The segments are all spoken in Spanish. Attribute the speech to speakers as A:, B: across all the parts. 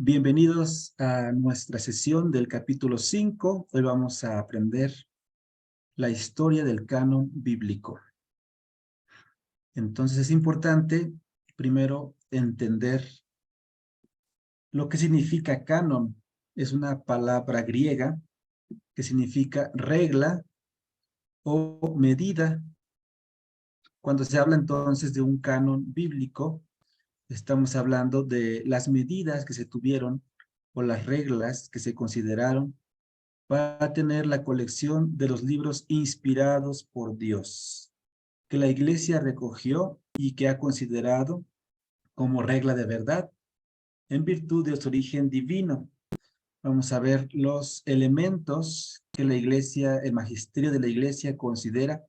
A: Bienvenidos a nuestra sesión del capítulo 5. Hoy vamos a aprender la historia del canon bíblico. Entonces es importante primero entender lo que significa canon. Es una palabra griega que significa regla o medida. Cuando se habla entonces de un canon bíblico, estamos hablando de las medidas que se tuvieron o las reglas que se consideraron para tener la colección de los libros inspirados por Dios, que la Iglesia recogió y que ha considerado como regla de verdad, en virtud de su origen divino. Vamos a ver los elementos que la Iglesia, el magisterio de la Iglesia considera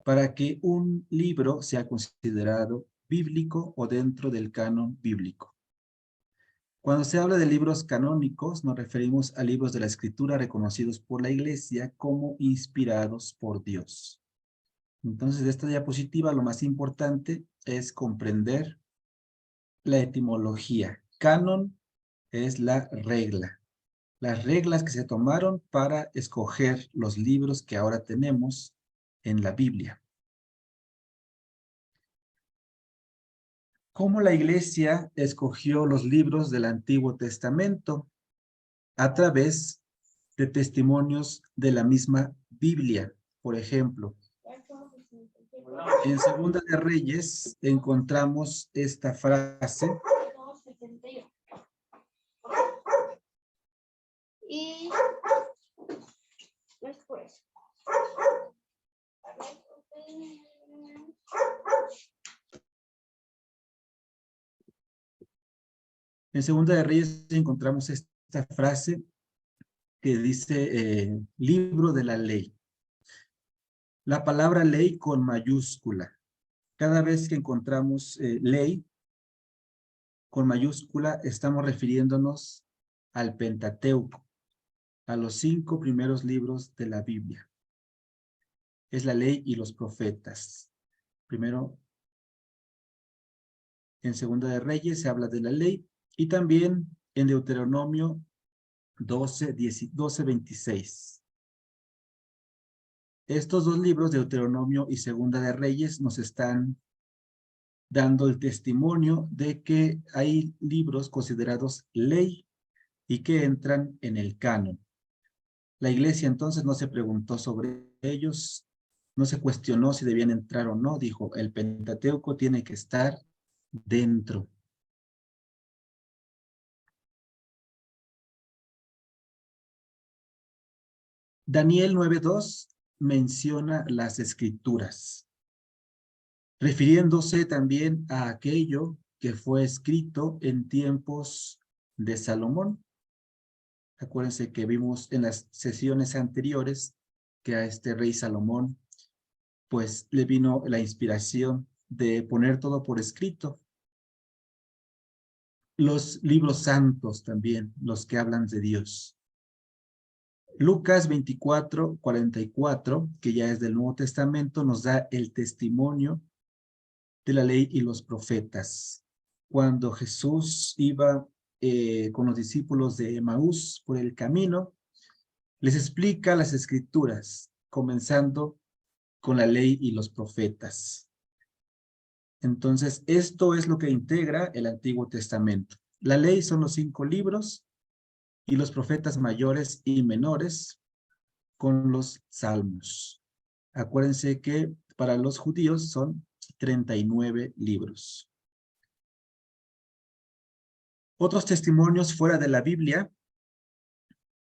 A: para que un libro sea considerado bíblico o dentro del canon bíblico. Cuando se habla de libros canónicos, nos referimos a libros de la Escritura reconocidos por la Iglesia como inspirados por Dios. Entonces, de esta diapositiva, lo más importante es comprender la etimología. Canon es la regla. Las reglas que se tomaron para escoger los libros que ahora tenemos en la Biblia. ¿Cómo la Iglesia escogió los libros del Antiguo Testamento? A través de testimonios de la misma Biblia. Por ejemplo, en Segunda de Reyes encontramos esta frase. Y después. En Segunda de Reyes encontramos esta frase que dice libro de la ley. La palabra ley con mayúscula. Cada vez que encontramos ley con mayúscula, estamos refiriéndonos al Pentateuco, a los 5 primeros libros de la Biblia. Es la ley y los profetas. Primero, en Segunda de Reyes se habla de la ley y también en Deuteronomio 12:26. Estos dos libros, Deuteronomio y Segunda de Reyes, nos están dando el testimonio de que hay libros considerados ley y que entran en el canon. La Iglesia entonces no se preguntó sobre ellos, no se cuestionó si debían entrar o no, dijo, el Pentateuco tiene que estar dentro. Daniel 9:2 menciona las Escrituras, refiriéndose también a aquello que fue escrito en tiempos de Salomón. Acuérdense que vimos en las sesiones anteriores que a este rey Salomón, pues le vino la inspiración de poner todo por escrito. Los libros santos también, los que hablan de Dios. Lucas 24:44, que ya es del Nuevo Testamento, nos da el testimonio de la ley y los profetas. Cuando Jesús iba con los discípulos de Emaús por el camino, les explica las Escrituras, comenzando con la ley y los profetas. Entonces, esto es lo que integra el Antiguo Testamento. La ley son los 5 libros y los profetas mayores y menores con los salmos. Acuérdense que para los judíos son 39 libros. Otros testimonios fuera de la Biblia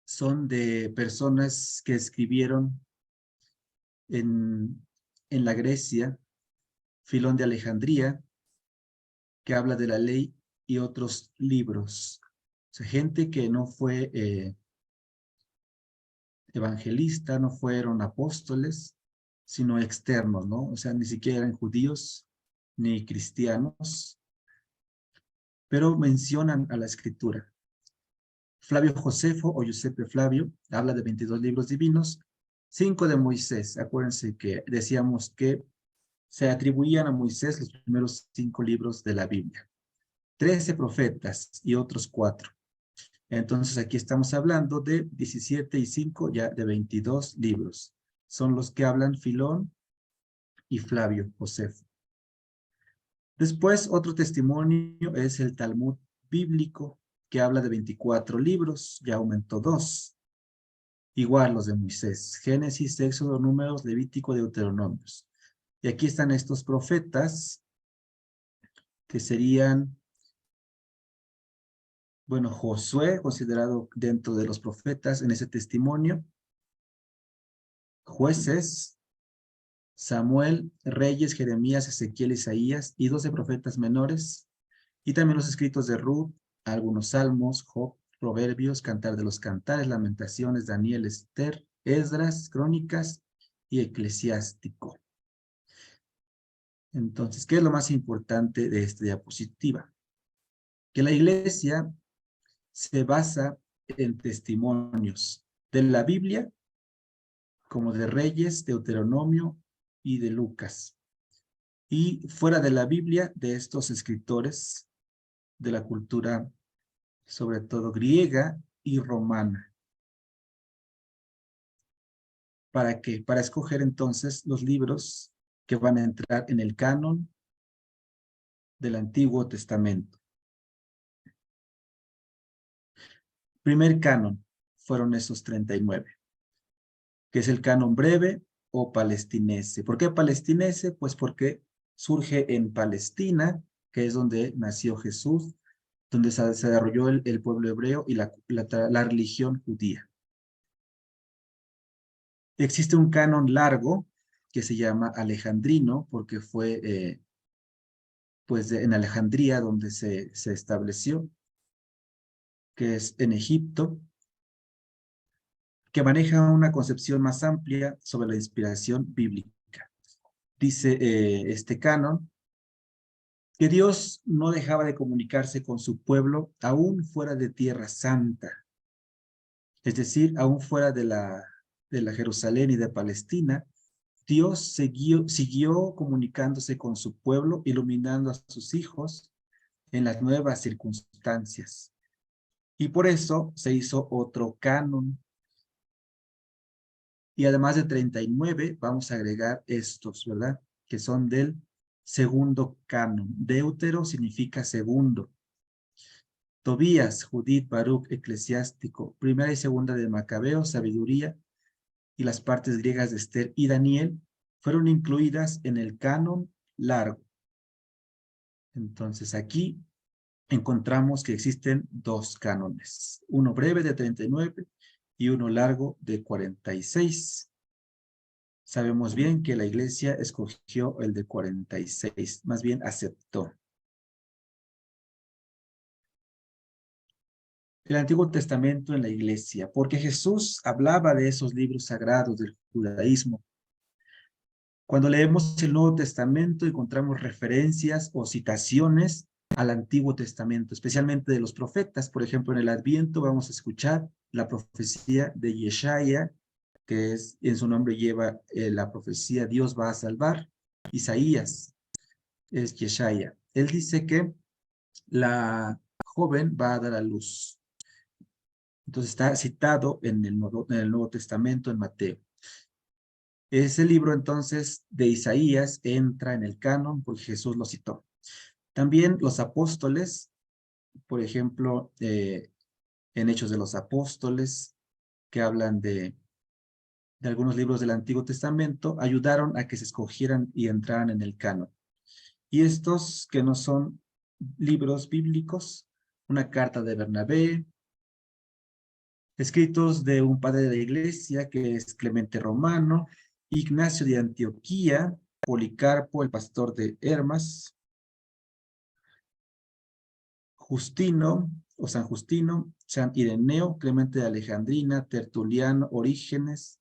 A: son de personas que escribieron en la Grecia, Filón de Alejandría, que habla de la ley y otros libros. O sea, gente que no fue evangelista, no fueron apóstoles, sino externos, ¿no? O sea, ni siquiera eran judíos ni cristianos, pero mencionan a la Escritura. Flavio Josefo o Giuseppe Flavio habla de 22 libros divinos, 5 de Moisés. Acuérdense que decíamos que se atribuían a Moisés los primeros 5 libros de la Biblia. 13 profetas y otros 4. Entonces aquí estamos hablando de 17 y 5, ya de 22 libros. Son los que hablan Filón y Flavio Josefo. Después, otro testimonio es el Talmud bíblico, que habla de 24 libros, ya aumentó 2. Igual los de Moisés, Génesis, Éxodo, Números, Levítico, Deuteronomios. Y aquí están estos profetas, que serían, bueno, Josué, considerado dentro de los profetas en ese testimonio, jueces, Samuel, Reyes, Jeremías, Ezequiel, Isaías y 12 profetas menores, y también los escritos de Ruth, algunos salmos, Job, Proverbios, Cantar de los Cantares, Lamentaciones, Daniel, Esther, Esdras, Crónicas y Eclesiástico. Entonces, ¿qué es lo más importante de esta diapositiva? Que la iglesia se basa en testimonios de la Biblia, como de Reyes, Deuteronomio y de Lucas. Y fuera de la Biblia, de estos escritores de la cultura, sobre todo griega y romana. ¿Para qué? Para escoger entonces los libros que van a entrar en el canon del Antiguo Testamento. Primer canon fueron esos 39, que es el canon breve o palestinense. ¿Por qué palestinense? Pues porque surge en Palestina, que es donde nació Jesús, donde se desarrolló el pueblo hebreo y la religión judía. Existe un canon largo que se llama alejandrino, porque fue pues en Alejandría donde se estableció, que es en Egipto, que maneja una concepción más amplia sobre la inspiración bíblica. Dice este canon que Dios no dejaba de comunicarse con su pueblo aún fuera de Tierra Santa, es decir, aún fuera de la Jerusalén y de Palestina. Dios siguió comunicándose con su pueblo, iluminando a sus hijos en las nuevas circunstancias. Y por eso se hizo otro canon. Y además de 39, vamos a agregar estos, ¿verdad? Que son del segundo canon. Deutero significa segundo. Tobías, Judith, Baruch, Eclesiástico, primera y segunda de Macabeo, Sabiduría, y las partes griegas de Esther y Daniel fueron incluidas en el canon largo. Entonces aquí encontramos que existen dos cánones, uno breve de 39 y uno largo de 46. Sabemos bien que la iglesia escogió el de 46, más bien aceptó. El Antiguo Testamento en la iglesia, porque Jesús hablaba de esos libros sagrados del judaísmo. Cuando leemos el Nuevo Testamento encontramos referencias o citaciones al Antiguo Testamento, especialmente de los profetas. Por ejemplo, en el Adviento vamos a escuchar la profecía de Yeshaya, que es, en su nombre lleva la profecía Dios va a salvar. Isaías es Yeshaya. Él dice que la joven va a dar a luz. Entonces está citado en el Nuevo Testamento, en Mateo. Ese libro entonces de Isaías entra en el canon porque Jesús lo citó. También los apóstoles, por ejemplo, en Hechos de los Apóstoles, que hablan de algunos libros del Antiguo Testamento, ayudaron a que se escogieran y entraran en el canon. Y estos que no son libros bíblicos, una carta de Bernabé, escritos de un padre de la iglesia que es Clemente Romano, Ignacio de Antioquía, Policarpo, el pastor de Hermas, Justino o San Justino, San Ireneo, Clemente de Alejandrina, Tertuliano, Orígenes,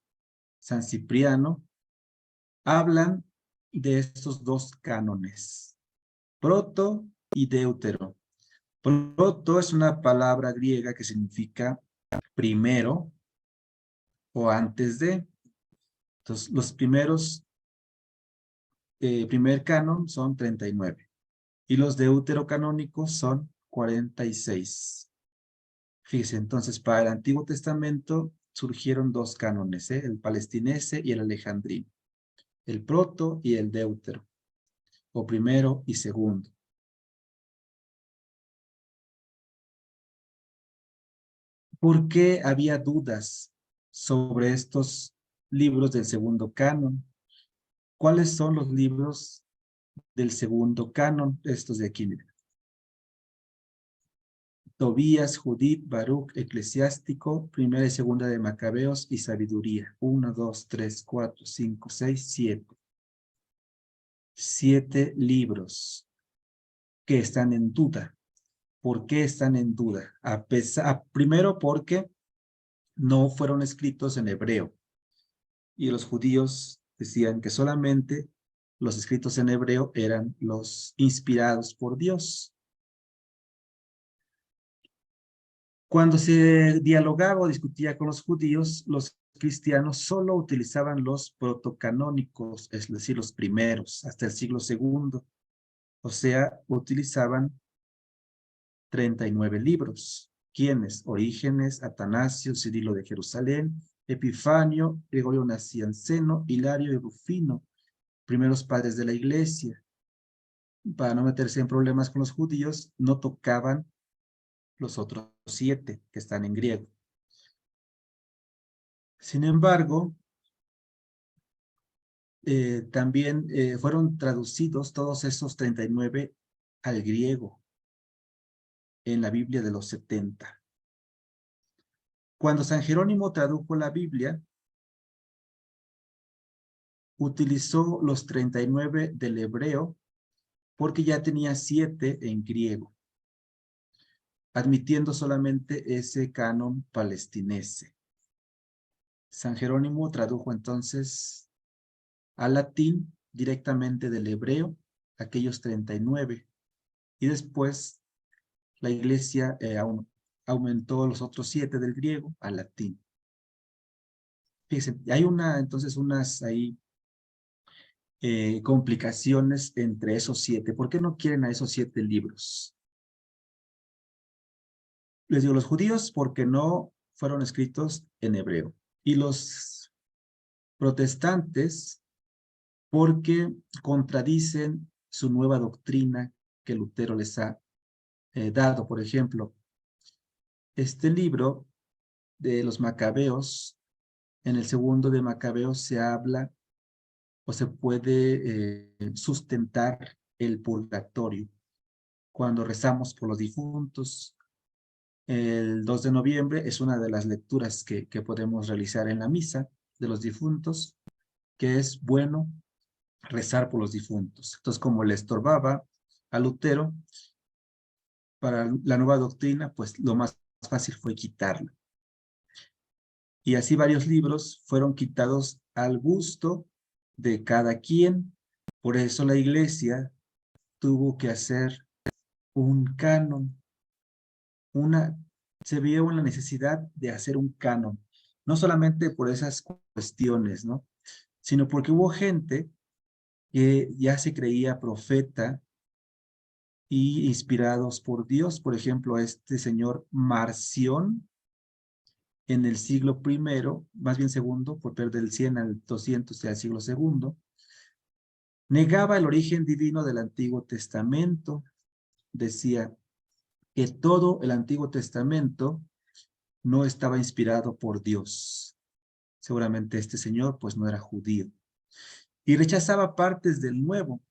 A: San Cipriano, hablan de estos dos cánones, proto y deutero. Proto es una palabra griega que significa primero o antes de. Entonces, los primer canon son 39 y los deuterocanónicos son 46. Fíjese, entonces, para el Antiguo Testamento surgieron dos cánones, el palestinense y el alejandrino, el proto y el deutero, o primero y segundo. ¿Por qué había dudas sobre estos libros del segundo canon? ¿Cuáles son los libros del segundo canon? Estos de aquí, miren. Tobías, Judith, Baruch, Eclesiástico, Primera y Segunda de Macabeos y Sabiduría. 1, 2, 3, 4, 5, 6, 7. 7 libros que están en duda. ¿Por qué están en duda? Primero porque no fueron escritos en hebreo. Y los judíos decían que solamente los escritos en hebreo eran los inspirados por Dios. Cuando se dialogaba o discutía con los judíos, los cristianos solo utilizaban los protocanónicos, es decir, los primeros, hasta el siglo II. O sea, utilizaban 39 libros. ¿Quiénes? Orígenes, Atanasio, Cirilo de Jerusalén, Epifanio, Gregorio Nacianceno, Hilario y Rufino, primeros padres de la iglesia. Para no meterse en problemas con los judíos, no tocaban los otros 7 que están en griego. Sin embargo, también fueron traducidos todos esos 39 al griego en la Biblia de los 70. Cuando San Jerónimo tradujo la Biblia, utilizó los 39 del hebreo porque ya tenía 7 en griego, admitiendo solamente ese canon palestinense. San Jerónimo tradujo entonces al latín directamente del hebreo aquellos 39 y después la iglesia aumentó los otros 7 del griego al latín. Fíjense, hay entonces unas ahí complicaciones entre esos 7. ¿Por qué no quieren a esos 7 libros? Les digo, los judíos porque no fueron escritos en hebreo. Y los protestantes porque contradicen su nueva doctrina que Lutero les ha dado. Por ejemplo, este libro de los Macabeos, en el segundo de Macabeos se habla o se puede sustentar el purgatorio. Cuando rezamos por los difuntos, el 2 de noviembre es una de las lecturas que podemos realizar en la misa de los difuntos, que es bueno rezar por los difuntos. Entonces, como le estorbaba a Lutero para la nueva doctrina, pues lo más fácil fue quitarlo. Y así varios libros fueron quitados al gusto de cada quien. Por eso la iglesia tuvo que hacer un canon. Se vio una necesidad de hacer un canon. No solamente por esas cuestiones, ¿no? Sino porque hubo gente que ya se creía profeta y inspirados por Dios. Por ejemplo, este señor Marción, en el siglo I, más bien segundo, por perder del 100 al 200, sea el siglo II, negaba el origen divino del Antiguo Testamento. Decía que todo el Antiguo Testamento no estaba inspirado por Dios. Seguramente este señor pues no era judío. Y rechazaba partes del Nuevo.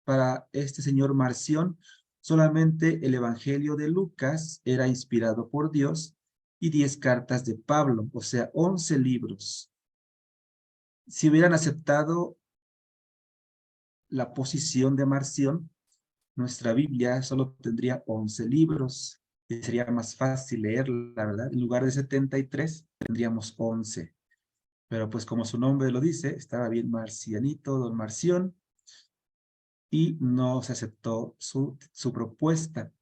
A: Para este señor Marción, solamente el Evangelio de Lucas era inspirado por Dios y 10 cartas de Pablo, o sea, 11 libros. Si hubieran aceptado la posición de Marción, nuestra Biblia solo tendría 11 libros y sería más fácil leerla, ¿verdad? En lugar de 73, tendríamos 11. Pero pues como su nombre lo dice, estaba bien marcianito, don Marción, y no se aceptó su propuesta.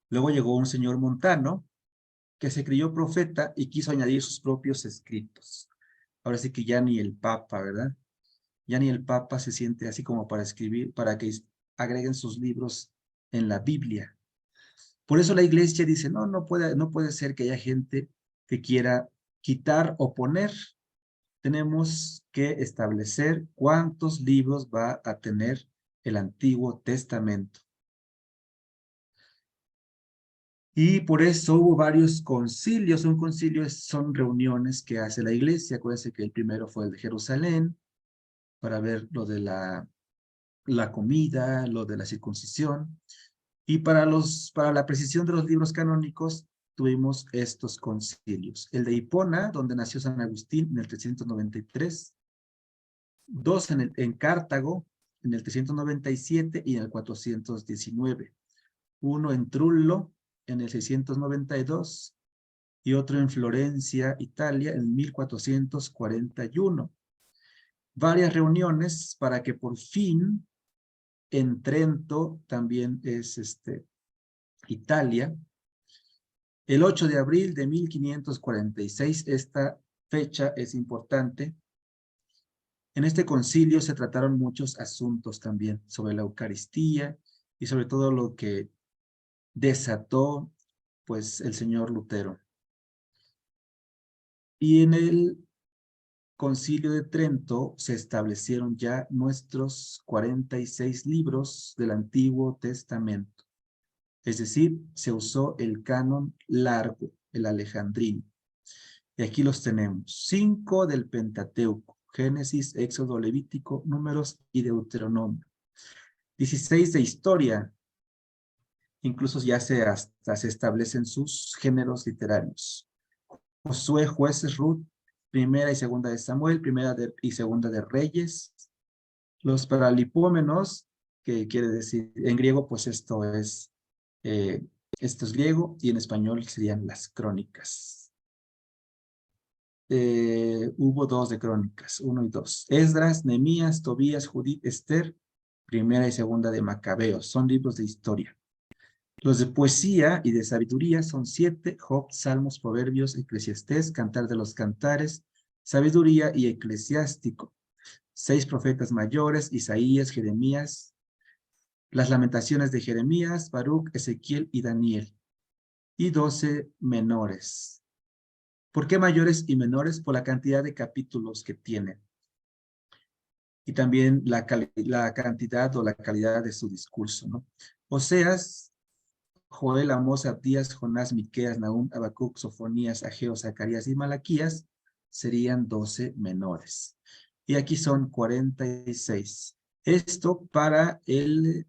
A: Luego llegó un señor Montano, que se creyó profeta y quiso añadir sus propios escritos. Ahora sí que ya ni el Papa, ¿verdad? Ya ni el Papa se siente así como para escribir, para que agreguen sus libros en la Biblia. Por eso la iglesia dice, no, no puede ser que haya gente que quiera quitar o poner. Tenemos que establecer cuántos libros va a tener el Antiguo Testamento. Y por eso hubo varios concilios. Un concilio son reuniones que hace la iglesia. Acuérdense que el primero fue el de Jerusalén, para ver lo de la comida, lo de la circuncisión. Y para la precisión de los libros canónicos, tuvimos estos concilios. El de Hipona, donde nació San Agustín en el 393. Dos en Cartago, en el 397 y en el 419. Uno en Trullo, en el 692, y otro en Florencia, Italia, en 1441. Varias reuniones para que por fin en Trento, también es Italia, el 8 de abril de 1546, esta fecha es importante. En este concilio se trataron muchos asuntos también sobre la Eucaristía y sobre todo lo que desató pues el señor Lutero. Y en el Concilio de Trento se establecieron ya nuestros 46 libros del Antiguo Testamento. Es decir, se usó el canon largo, el alejandrino. Y aquí los tenemos. 5 del Pentateuco: Génesis, Éxodo, Levítico, Números y Deuteronomio. 16 de historia. Incluso ya hasta se establecen sus géneros literarios. Josué, Jueces, Ruth, Primera y Segunda de Samuel, Primera y Segunda de Reyes. Los paralipómenos, que quiere decir, en griego, pues esto es griego, y en español serían las crónicas. Hubo 2 de crónicas, 1 y 2. Esdras, Nehemías, Tobías, Judith, Esther, Primera y Segunda de Macabeos. Son libros de historia. Los de poesía y de sabiduría son 7: Job, Salmos, Proverbios, Eclesiastés, Cantar de los Cantares, Sabiduría y Eclesiástico. 6 profetas mayores: Isaías, Jeremías, las Lamentaciones de Jeremías, Baruch, Ezequiel y Daniel. Y 12 menores. ¿Por qué mayores y menores? Por la cantidad de capítulos que tienen. Y también la cantidad o la calidad de su discurso, ¿no? Oseas, Joel, Amós, Abdías, Jonás, Miqueas, Nahum, Habacuc, Sofonías, Ageo, Zacarías y Malaquías serían 12 menores. Y aquí son 46. Esto para el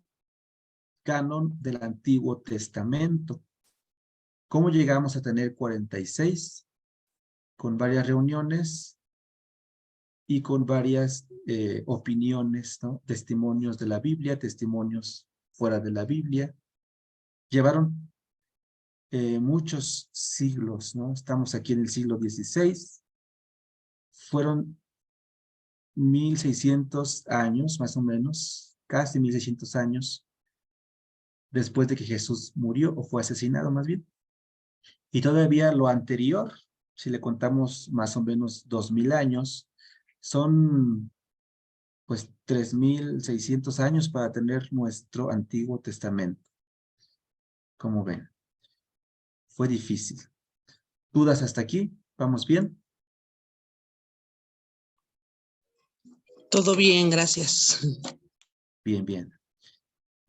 A: canon del Antiguo Testamento. ¿Cómo llegamos a tener 46? Con varias reuniones y con varias opiniones, ¿no? Testimonios de la Biblia, testimonios fuera de la Biblia. Llevaron muchos siglos, ¿no? Estamos aquí en el siglo XVI. Fueron 1600 años, más o menos, casi 1600 años, después de que Jesús murió, o fue asesinado más bien. Y todavía lo anterior, si le contamos más o menos 2000 años, son pues 3600 años para tener nuestro Antiguo Testamento. Como ven, fue difícil. ¿Dudas hasta aquí? ¿Vamos bien?
B: Todo bien, gracias.
A: Bien, bien.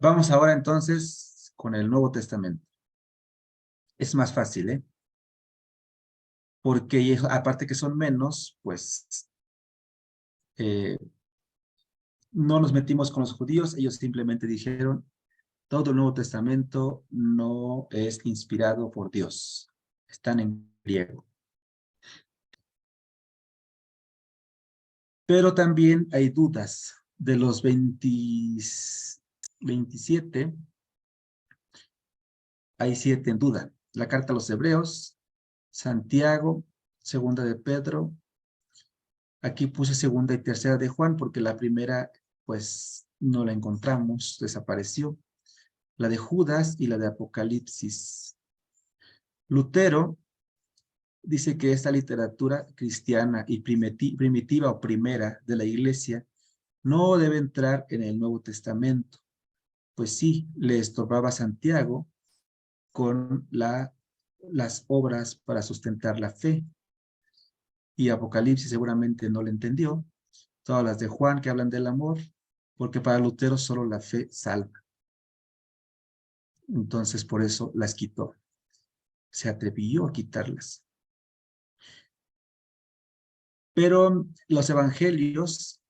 A: Vamos ahora entonces con el Nuevo Testamento. Es más fácil, ¿eh? Porque aparte que son menos, pues no nos metimos con los judíos. Ellos simplemente dijeron, todo el Nuevo Testamento no es inspirado por Dios. Están en griego. Pero también hay dudas. De los 27, hay 7 en duda. La carta a los Hebreos, Santiago, Segunda de Pedro. Aquí puse Segunda y Tercera de Juan porque la primera, pues, no la encontramos, desapareció. La de Judas y la de Apocalipsis. Lutero dice que esta literatura cristiana y primitiva o primera de la iglesia no debe entrar en el Nuevo Testamento. Pues sí, le estorbaba a Santiago con las obras para sustentar la fe. Y Apocalipsis seguramente no le entendió. Todas las de Juan que hablan del amor, porque para Lutero solo la fe salva. Entonces por eso las quitó. Se atrevió a quitarlas. Pero los evangelios,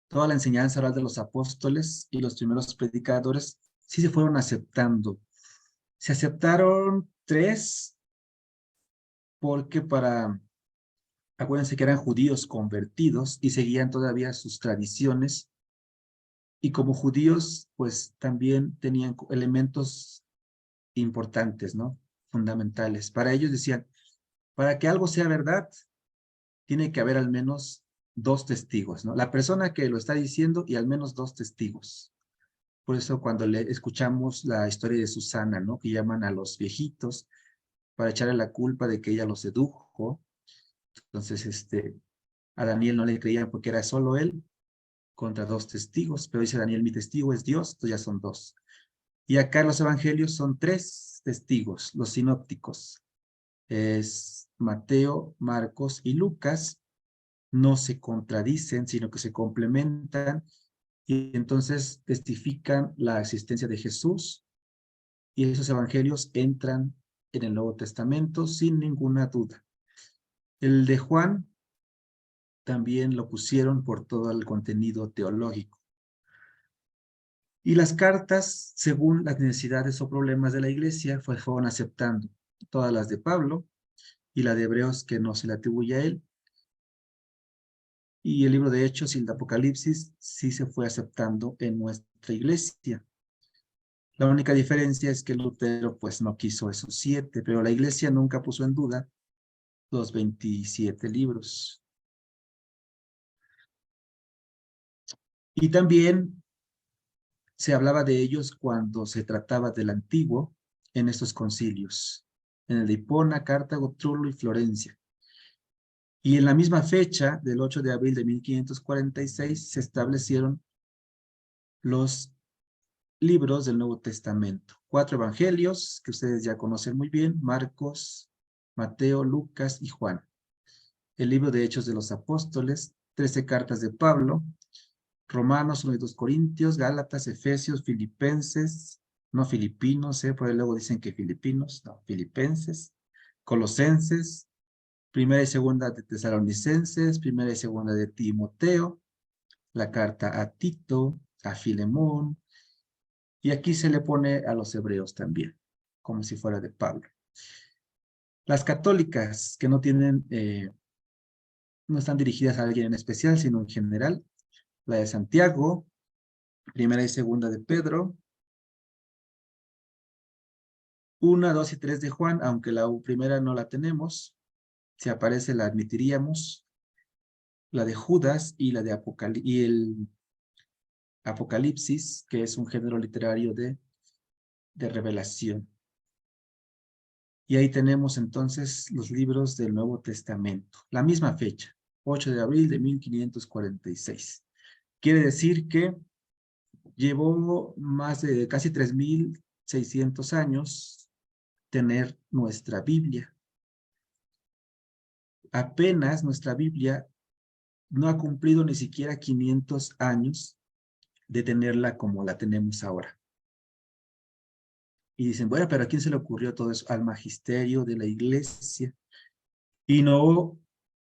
A: toda la enseñanza oral de los apóstoles y los primeros predicadores, sí se fueron aceptando. Se aceptaron 3 porque acuérdense que eran judíos convertidos y seguían todavía sus tradiciones. Y como judíos, pues también tenían elementos importantes, ¿no? Fundamentales. Para ellos decían, para que algo sea verdad, tiene que haber al menos 2 testigos, ¿no? La persona que lo está diciendo y al menos 2 testigos. Por eso cuando escuchamos la historia de Susana, ¿no? Que llaman a los viejitos para echarle la culpa de que ella los sedujo. Entonces, a Daniel no le creían porque era solo él contra 2 testigos, pero dice Daniel, mi testigo es Dios, entonces ya son 2. Y acá en los evangelios son 3 testigos, los sinópticos. Es Mateo, Marcos y Lucas. No se contradicen, sino que se complementan y entonces testifican la existencia de Jesús y esos evangelios entran en el Nuevo Testamento sin ninguna duda. El de Juan también lo pusieron por todo el contenido teológico. Y las cartas, según las necesidades o problemas de la iglesia, fueron aceptando todas las de Pablo y la de Hebreos que no se le atribuye a él. Y el libro de Hechos y el de Apocalipsis sí se fue aceptando en nuestra iglesia. La única diferencia es que Lutero pues no quiso esos 7, pero la iglesia nunca puso en duda los 27 libros. Y también se hablaba de ellos cuando se trataba del antiguo en estos concilios, en el de Hipona, Cartago, Trullo y Florencia. Y en la misma fecha, del 8 de abril de 1546, se establecieron los libros del Nuevo Testamento. 4 evangelios que ustedes ya conocen muy bien, Marcos, Mateo, Lucas y Juan. El libro de Hechos de los Apóstoles, 13 cartas de Pablo, Romanos, 1 y 2 Corintios, Gálatas, Efesios, Filipenses, no Filipinos, por ahí luego dicen que Filipinos, no, Filipenses, Colosenses, Primera y Segunda de Tesalonicenses, Primera y Segunda de Timoteo, la carta a Tito, a Filemón, y aquí se le pone a los hebreos también, como si fuera de Pablo. Las católicas que no tienen, no están dirigidas a alguien en especial, sino en general, la de Santiago, Primera y Segunda de Pedro, 1, 2 y 3 de Juan, aunque la primera no la tenemos, si aparece la admitiríamos, la de Judas y la de el Apocalipsis, que es un género literario de revelación. Y ahí tenemos entonces los libros del Nuevo Testamento, la misma fecha, 8 de abril de 1546. Quiere decir que llevó más de casi 3,600 años tener nuestra Biblia. Apenas nuestra Biblia no ha cumplido ni siquiera 500 años de tenerla como la tenemos ahora. Y dicen, bueno, pero ¿a quién se le ocurrió todo eso? Al magisterio de la iglesia. Y no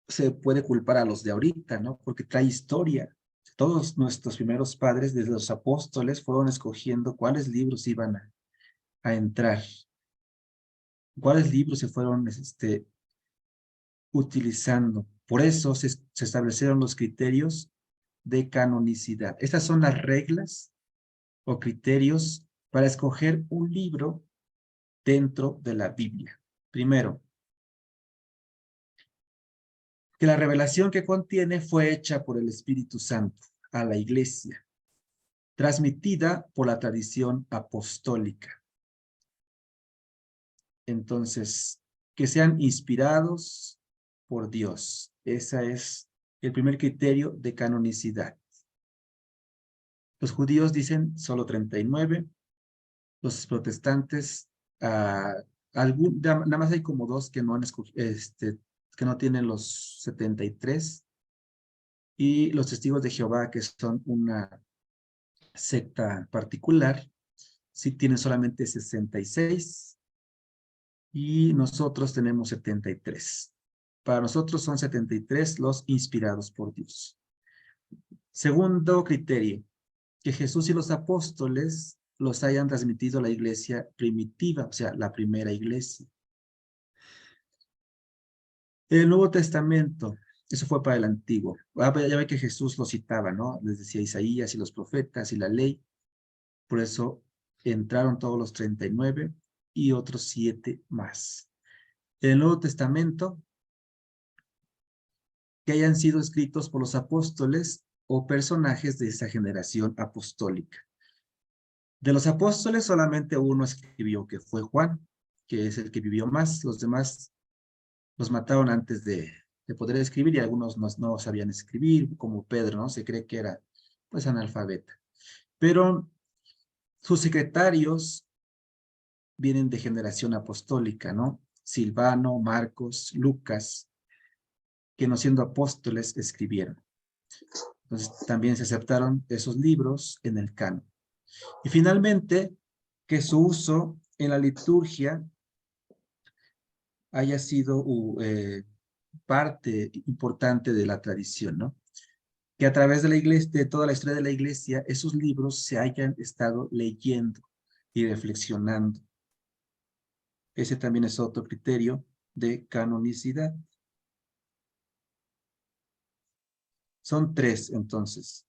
A: se puede culpar a los de ahorita, ¿no? Porque trae historia. Todos nuestros primeros padres, desde los apóstoles, fueron escogiendo cuáles libros iban a entrar. Cuáles libros se fueron utilizando. Por eso se establecieron los criterios de canonicidad. Estas son las reglas o criterios para escoger un libro dentro de la Biblia. Primero, que la revelación que contiene fue hecha por el Espíritu Santo a la iglesia, transmitida por la tradición apostólica. Entonces, que sean inspirados por Dios. Ese es el primer criterio de canonicidad. Los judíos dicen solo 39, Los protestantes, nada más hay como dos que no han que no tienen los 73, y los testigos de Jehová, que son una secta particular, sí tienen solamente 66, y nosotros tenemos 73. Para nosotros son 73 los inspirados por Dios. Segundo criterio, que Jesús y los apóstoles los hayan transmitido a la iglesia primitiva, o sea, la primera iglesia. El Nuevo Testamento, eso fue para el Antiguo. Ya ve que Jesús lo citaba, ¿no? Les decía Isaías y los profetas y la ley. Por eso entraron todos los 39 y otros 7 más. En el Nuevo Testamento, que hayan sido escritos por los apóstoles o personajes de esa generación apostólica. De los apóstoles solamente uno escribió, que fue Juan, que es el que vivió más. Los demás los mataron antes de poder escribir, y algunos no sabían escribir, como Pedro, ¿no? Se cree que era, pues, analfabeta. Pero sus secretarios vienen de generación apostólica, ¿no? Silvano, Marcos, Lucas, que no siendo apóstoles escribieron. Entonces también se aceptaron esos libros en el canon. Y finalmente, que su uso en la liturgia haya sido parte importante de la tradición, ¿no? Que a través de la iglesia, de toda la historia de la iglesia, esos libros se hayan estado leyendo y reflexionando. Ese también es otro criterio de canonicidad. Son 3, entonces.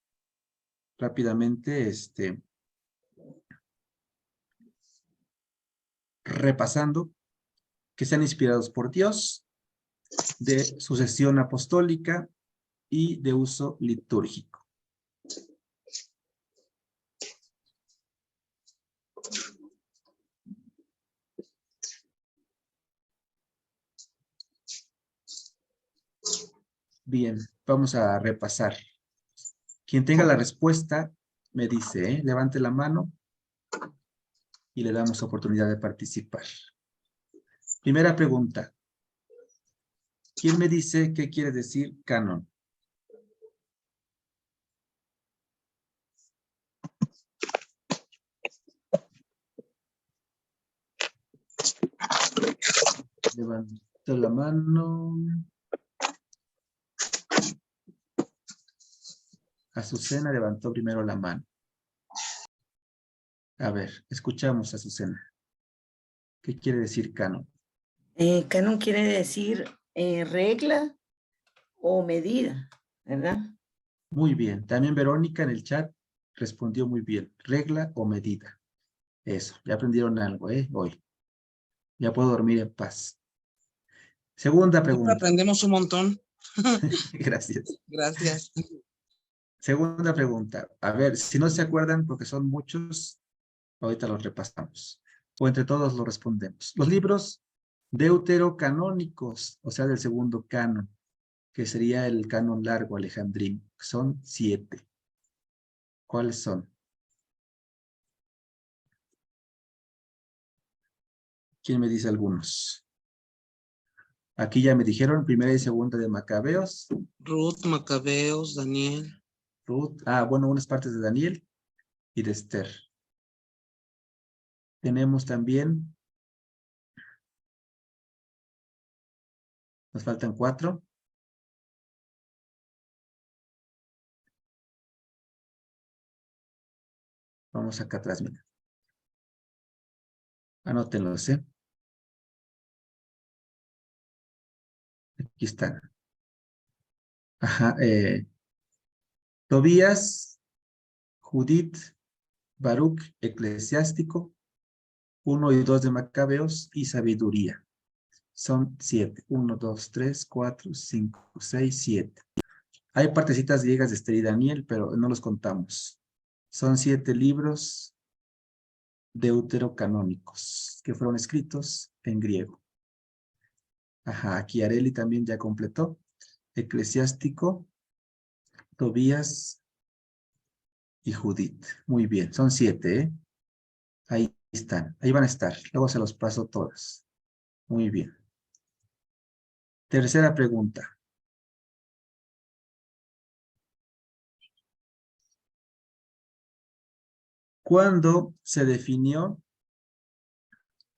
A: Rápidamente, repasando, que sean inspirados por Dios, de sucesión apostólica y de uso litúrgico. Bien, vamos a repasar. Quien tenga la respuesta, me dice, levante la mano y le damos oportunidad de participar. Primera pregunta. ¿Quién me dice qué quiere decir canon? Levanta la mano. Azucena levantó primero la mano. A ver, escuchamos a Azucena. ¿Qué quiere decir canon?
C: Canon quiere decir regla o medida, ¿verdad?
A: Muy bien. También Verónica en el chat respondió muy bien. Regla o medida. Eso, ya aprendieron algo, hoy. Ya puedo dormir en paz. Segunda pregunta.
B: Aprendemos un montón.
A: Gracias.
B: Gracias.
A: Segunda pregunta. A ver, si no se acuerdan, porque son muchos, ahorita los repasamos. O entre todos lo respondemos. Los libros deuterocanónicos, o sea, del segundo canon, que sería el canon largo alejandrino, son 7. ¿Cuáles son? ¿Quién me dice algunos? Aquí ya me dijeron primera y segunda de Macabeos.
B: Ruth, Macabeos, Daniel.
A: Ruth, bueno, unas partes de Daniel y de Esther. Tenemos también, nos faltan 4. Vamos acá atrás, mira. Anótenlos, Aquí están. Ajá, Tobías, Judith, Baruch, Eclesiástico, 1 y 2 de Macabeos y Sabiduría. Son 7. 1, 2, 3, 4, 5, 6, 7. Hay partecitas griegas de Esther y Daniel, pero no los contamos. Son 7 libros deuterocanónicos que fueron escritos en griego. Ajá, aquí Areli también ya completó. Eclesiástico, Tobías y Judith. Muy bien, son 7, Ahí están, ahí van a estar. Luego se los paso todas. Muy bien. Tercera pregunta. ¿Cuándo se definió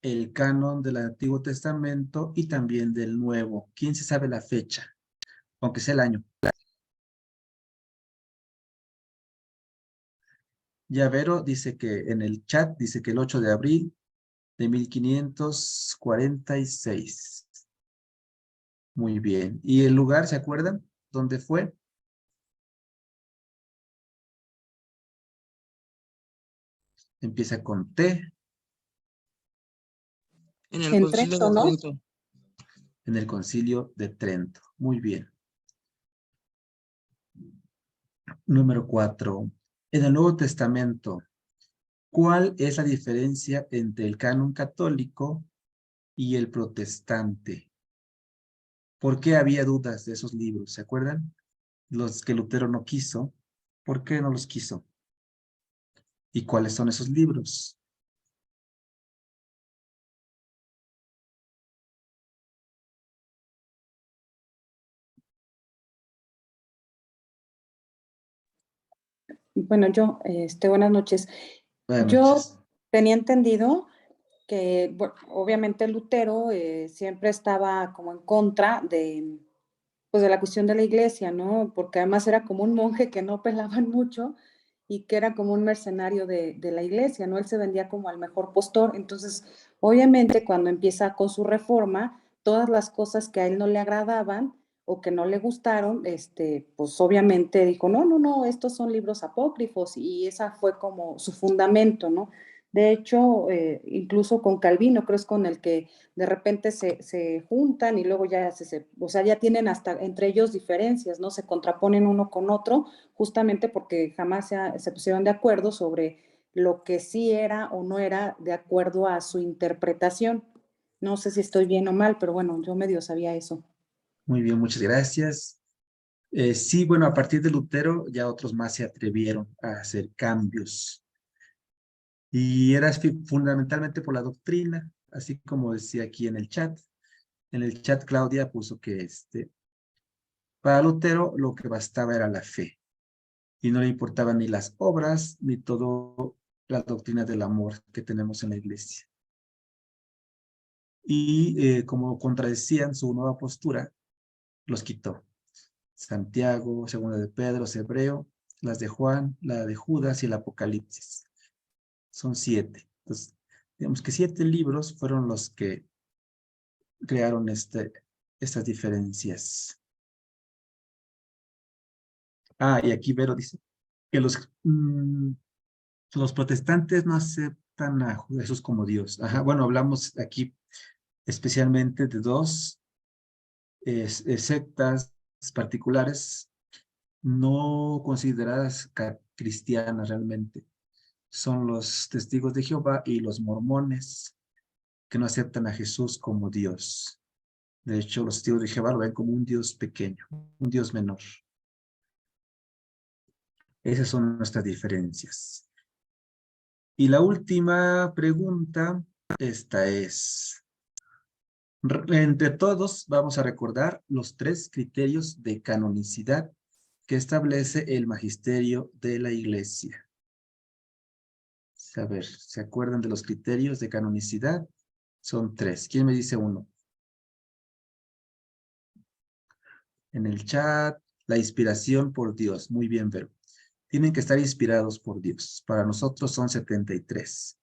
A: el canon del Antiguo Testamento y también del Nuevo? ¿Quién se sabe la fecha? Aunque sea el año. Llavero dice que en el chat, dice que el 8 de abril de 1546. Muy bien. ¿Y el lugar, se acuerdan? ¿Dónde fue? Empieza con T,
B: En el
D: En
B: Concilio
D: Trento,
B: de
D: ¿no?
B: Trento.
A: en el Concilio de Trento. Muy bien. Número 4. En el Nuevo Testamento, ¿cuál es la diferencia entre el canon católico y el protestante? ¿Por qué había dudas de esos libros? ¿Se acuerdan? Los que Lutero no quiso. ¿Por qué no los quiso? ¿Y cuáles son esos libros?
D: Bueno, buenas noches.
A: Buenas
D: Yo
A: noches.
D: tenía entendido que, bueno, obviamente Lutero siempre estaba como en contra de, pues, de la cuestión de la iglesia, ¿no? Porque además era como un monje que no pelaban mucho y que era como un mercenario de la iglesia, ¿no? Él se vendía como al mejor postor. Entonces, obviamente, cuando empieza con su reforma, todas las cosas que a él no le agradaban o que no le gustaron, pues obviamente dijo, no, no, no, estos son libros apócrifos, y esa fue como su fundamento, ¿no? De hecho, incluso con Calvino, creo es con el que de repente se juntan y luego ya o sea, ya tienen hasta entre ellos diferencias, ¿no? Se contraponen uno con otro, justamente porque jamás se pusieron de acuerdo sobre lo que sí era o no era de acuerdo a su interpretación. No sé si estoy bien o mal, pero bueno, yo medio sabía eso.
A: Muy bien, muchas gracias. Sí, bueno, a partir de Lutero ya otros más se atrevieron a hacer cambios. Y era fundamentalmente por la doctrina, así como decía aquí en el chat. En el chat Claudia puso que para Lutero lo que bastaba era la fe. Y no le importaban ni las obras, ni todo la doctrina del amor que tenemos en la iglesia. Y como contradecían su nueva postura, los quitó. Santiago, Segunda de Pedro, Hebreo, las de Juan, la de Judas y el Apocalipsis. Son 7. Entonces, digamos que 7 libros fueron los que crearon estas diferencias. Ah, y aquí Vero dice que los protestantes no aceptan a Jesús como Dios. Ajá, bueno, hablamos aquí especialmente de dos sectas particulares no consideradas cristianas realmente. Son los testigos de Jehová y los mormones, que no aceptan a Jesús como Dios. De hecho, los testigos de Jehová lo ven como un Dios pequeño, un Dios menor. Esas son nuestras diferencias. Y la última pregunta, esta es, entre todos vamos a recordar los 3 criterios de canonicidad que establece el magisterio de la Iglesia. A ver, ¿se acuerdan de los criterios de canonicidad? Son 3. ¿Quién me dice uno? En el chat, la inspiración por Dios. Muy bien, Vero. Tienen que estar inspirados por Dios. Para nosotros son 73.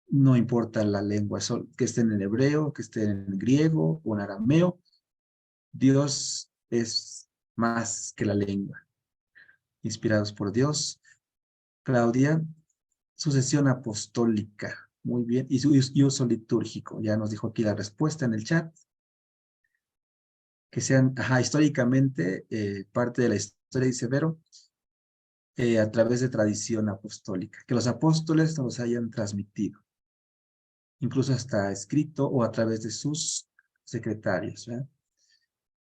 A: No importa la lengua, que estén en hebreo, que estén en griego o en arameo. Dios es más que la lengua. Inspirados por Dios. Claudia, sucesión apostólica. Muy bien. Y uso litúrgico. Ya nos dijo aquí la respuesta en el chat. Que sean, históricamente, parte de la historia, dice Vero, a través de tradición apostólica. Que los apóstoles nos hayan transmitido. Incluso hasta escrito o a través de sus secretarios. ¿Verdad?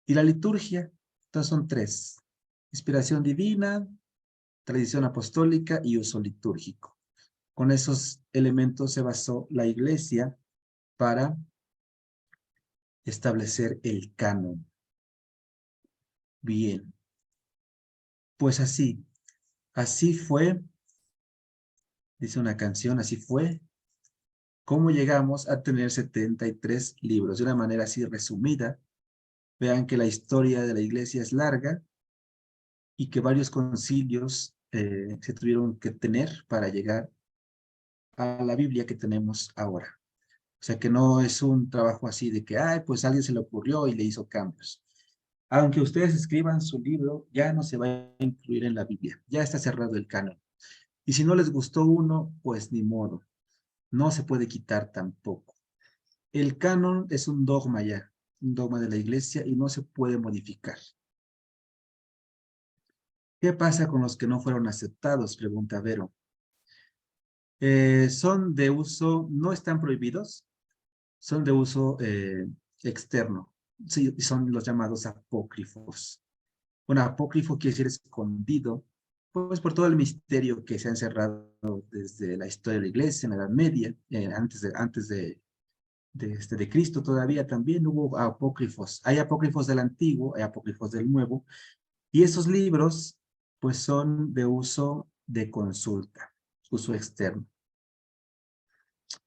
A: Y la liturgia, entonces son 3. Inspiración divina, tradición apostólica y uso litúrgico. Con esos elementos se basó la iglesia para establecer el canon. Bien. Pues así fue, dice una canción, así fue, cómo llegamos a tener 73 libros. De una manera así resumida, vean que la historia de la iglesia es larga y que varios concilios se tuvieron que tener para llegar a la Biblia que tenemos ahora. O sea que no es un trabajo así de que, ay, pues a alguien se le ocurrió y le hizo cambios. Aunque ustedes escriban su libro, ya no se va a incluir en la Biblia. Ya está cerrado el canon. Y si no les gustó uno, pues ni modo. No se puede quitar tampoco. El canon es un dogma ya, un dogma de la iglesia y no se puede modificar. ¿Qué pasa con los que no fueron aceptados? Pregunta Vero. Son de uso, no están prohibidos, son de uso externo. Sí, son los llamados apócrifos. Un apócrifo quiere decir escondido, pues por todo el misterio que se ha encerrado desde la historia de la iglesia, en la Edad Media, antes de Cristo todavía también hubo apócrifos. Hay apócrifos del Antiguo, hay apócrifos del Nuevo, y esos libros pues son de uso de consulta, uso externo.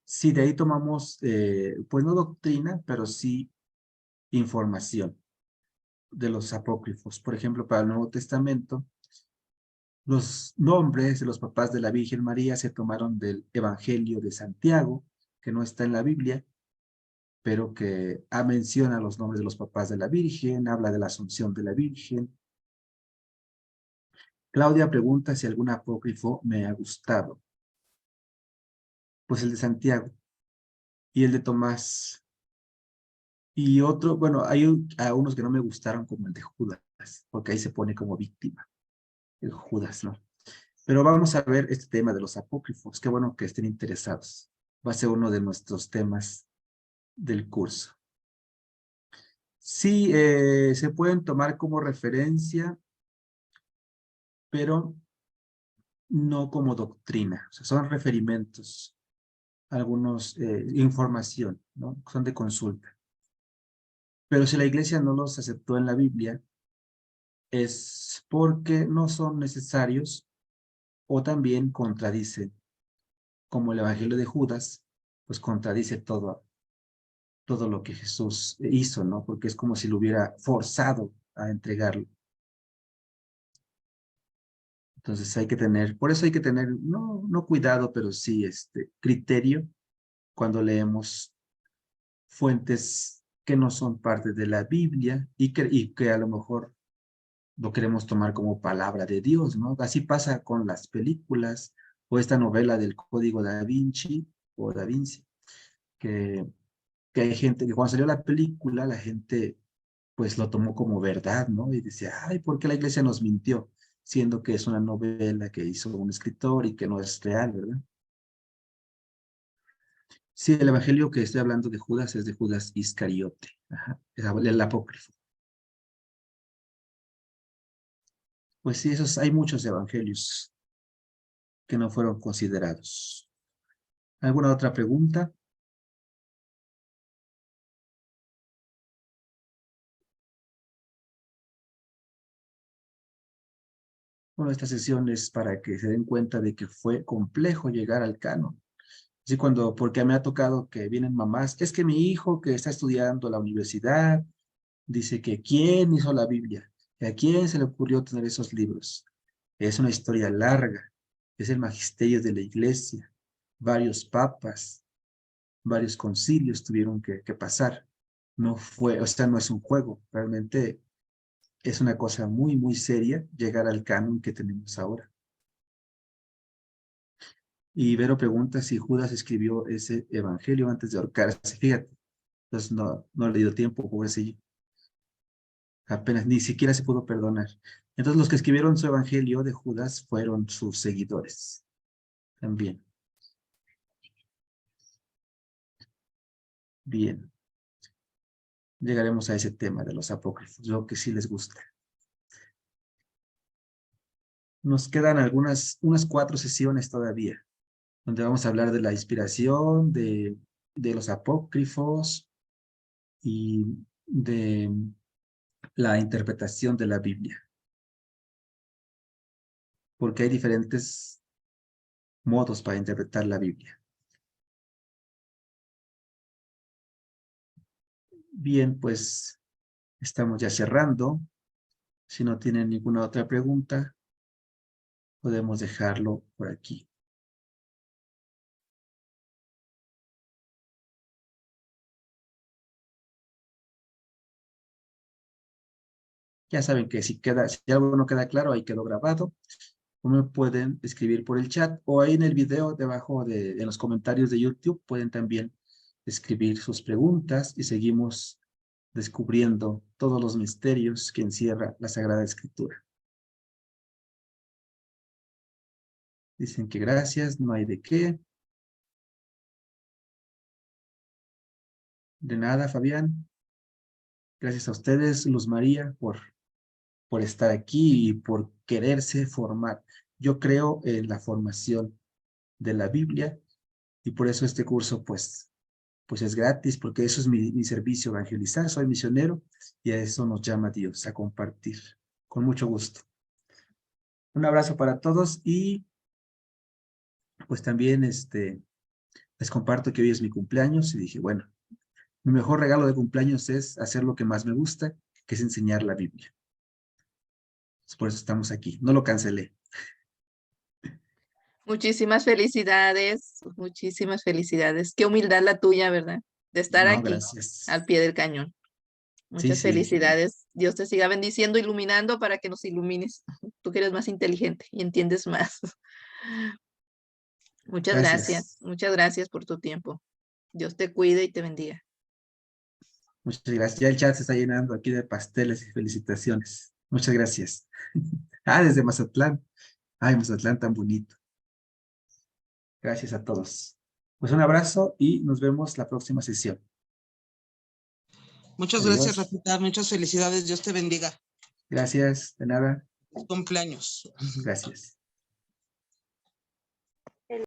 A: Sí, de ahí tomamos, pues no doctrina, pero sí información de los apócrifos. Por ejemplo, para el Nuevo Testamento, los nombres de los papás de la Virgen María se tomaron del Evangelio de Santiago, que no está en la Biblia, pero que menciona los nombres de los papás de la Virgen, habla de la Asunción de la Virgen. Claudia pregunta si algún apócrifo me ha gustado. Pues el de Santiago y el de Tomás. Y otro, bueno, hay unos que no me gustaron, como el de Judas, porque ahí se pone como víctima, el Judas, ¿no? Pero vamos a ver este tema de los apócrifos. Qué bueno que estén interesados. Va a ser uno de nuestros temas del curso. Sí, se pueden tomar como referencia, pero no como doctrina. O sea, son referimentos, algunos, información, ¿no? Son de consulta. Pero si la iglesia no los aceptó en la Biblia, es porque no son necesarios o también contradicen, como el Evangelio de Judas, pues contradice todo lo que Jesús hizo, ¿no? Porque es como si lo hubiera forzado a entregarlo. Entonces hay que tener, por eso hay que tener, no cuidado, pero sí criterio cuando leemos fuentes que no son parte de la Biblia y que a lo mejor lo queremos tomar como palabra de Dios, ¿no? Así pasa con las películas o esta novela del Código Da Vinci o Da Vinci, que hay gente que cuando salió la película, la gente pues lo tomó como verdad, ¿no? Y decía, ay, ¿por qué la iglesia nos mintió? Siendo que es una novela que hizo un escritor y que no es real, ¿verdad? Sí, el evangelio que estoy hablando de Judas es de Judas Iscariote, ajá, es el apócrifo. Pues sí, hay muchos evangelios que no fueron considerados. ¿Alguna otra pregunta? Bueno, esta sesión es para que se den cuenta de que fue complejo llegar al canon. Sí, porque me ha tocado que vienen mamás, es que mi hijo que está estudiando a la universidad, dice que ¿quién hizo la Biblia? ¿Y a quién se le ocurrió tener esos libros? Es una historia larga, es el magisterio de la iglesia, varios papas, varios concilios tuvieron que pasar. No fue, o sea, no es un juego, realmente es una cosa muy, muy seria llegar al canon que tenemos ahora. Y Vero pregunta si Judas escribió ese evangelio antes de ahorcarse. Fíjate, entonces no le dio tiempo, pobrecillo. Apenas, ni siquiera se pudo perdonar. Entonces los que escribieron su evangelio de Judas fueron sus seguidores. También. Bien. Llegaremos a ese tema de los apócrifos, lo que sí les gusta. Nos quedan unas 4 sesiones todavía. donde vamos a hablar de la inspiración, de los apócrifos y de la interpretación de la Biblia. Porque hay diferentes modos para interpretar la Biblia. Bien, pues estamos ya cerrando. Si no tienen ninguna otra pregunta, podemos dejarlo por aquí. Ya saben que si algo no queda claro, ahí quedó grabado. O me pueden escribir por el chat o ahí en el video debajo en los comentarios de YouTube pueden también escribir sus preguntas y seguimos descubriendo todos los misterios que encierra la Sagrada Escritura. Dicen que gracias, no hay de qué. De nada, Fabián. Gracias a ustedes, Luz María, por estar aquí y por quererse formar. Yo creo en la formación de la Biblia y por eso este curso pues es gratis, porque eso es mi servicio, evangelizar. Soy misionero y a eso nos llama Dios, a compartir. Con mucho gusto. Un abrazo para todos y pues también les comparto que hoy es mi cumpleaños y dije, bueno, mi mejor regalo de cumpleaños es hacer lo que más me gusta, que es enseñar la Biblia. Por eso estamos aquí, no lo cancelé.
E: Muchísimas felicidades, muchísimas felicidades. Qué humildad la tuya, ¿verdad? De estar
A: No,
E: aquí,
A: gracias.
E: al pie del cañón. Muchas
A: Sí.
E: felicidades. Dios te siga bendiciendo, iluminando para que nos ilumines. Tú que eres más inteligente y entiendes más.
A: Gracias.
E: Muchas gracias por tu tiempo. Dios te cuide y te bendiga.
A: Muchas gracias. Ya el chat se está llenando aquí de pasteles y felicitaciones. Muchas gracias. Desde Mazatlán. Ay, Mazatlán tan bonito. Gracias a todos. Pues un abrazo y nos vemos la próxima sesión.
B: Muchas
A: Adiós.
B: gracias, Rafita. Muchas felicidades. Dios te bendiga.
A: Gracias, de nada.
B: Cumpleaños.
A: Gracias.